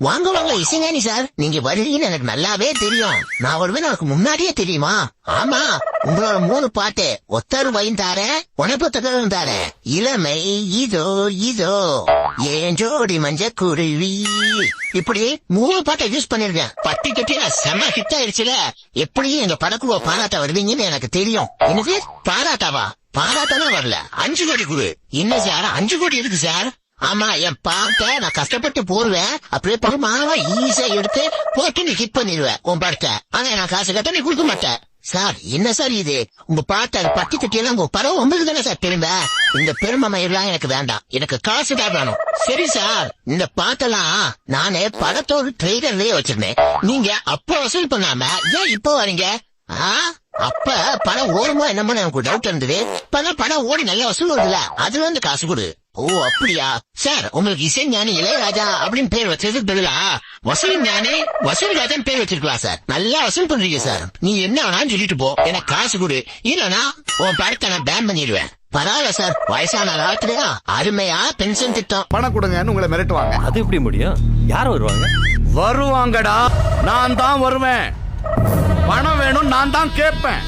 வாங்க வாங்க இசைஞானி சார், நீங்க வருவீங்கன்னு எனக்கு நல்லாவே தெரியும். நான் வருவேன் எனக்கு முன்னாடியே தெரியுமா? ஆமா, உங்களோட 3 பாட்டு ஒத்தரு வயின் தாரேன், உனப்பத்தரும் தாரேன், இளமை இதோ இதோ, ஏன் ஜோடி மஞ்ச குருவி, இப்படி 3 பாட்டை யூஸ் பண்ணிருக்கேன். பட்டி கட்டி செம ஹிட் ஆயிடுச்சுல. எப்படியும் எங்க படக்குவ பாராட்ட வருவீங்கன்னு எனக்கு தெரியும். எனக்கு பாராட்டாவா? பாராட்டலாம் வரல, 5 கோடி குரு. என்ன சார் 5 கோடி இருக்கு சார்? ஆமா, என் பாட்ட நான் கஷ்டப்பட்டு போடுவேன், அப்படியே பரமாவா ஈஸியா எடுத்து போட்டு நீ ஹிட் பண்ணிடுவேன் உன் பாட்ட. ஆனா நான் காசு கேட்டா நீ கொடுக்க மாட்டேன் சார். என்ன சார் இது? உங்க பாட்ட பட்டி கட்டியெல்லாம் உங்க படம் உங்களுக்கு தானே சார் பெருமை. இந்த பெருமை மயிரெல்லாம் எனக்கு வேண்டாம், எனக்கு காசு தான் வேணும். சரி சார், இந்த பாட்டெல்லாம் நானே படத்தோட ட்ரெய்லர்லயே வச்சிருந்தேன். நீங்க அப்ப வசூல் பண்ணாம ஏன் இப்போ வரீங்க? அப்ப படம் ஓடுமோ என்னமோ எனக்கு டவுட் இருந்தது. இப்பதான் படம் ஓடி நல்லா வசூல் வருதுல, அதுல இருந்து காசு கொடு. ஓ அப்படியா சார், உங்களுக்கு இசை ஞானி இளையராஜா அப்படின்னு பேர் வச்சதுக்கு பதிலா வசூல் ஞானி வசூல் ராஜான்னு பேர் வச்சிருக்கலாம் சார். நல்லா வசூல் பண்றீங்க சார். நீ என்ன வேணாலும் சொல்லிட்டு போ, எனக்கு காசு கொடு, இல்லனா உன் படத்தை நான் பேன் பண்ணிடுவேன். பரவாயில்ல சார், வயசான காலத்துலயா அருமையா பென்ஷன் திட்டம். பணம் கொடுங்கன்னு உங்களை மிரட்டுவாங்க. அது எப்படி முடியும்? யார் வருவாங்க? வருவாங்கடா, நான் தான் வருவேன். பணம் வேணும், நான் தான் கேட்பேன்.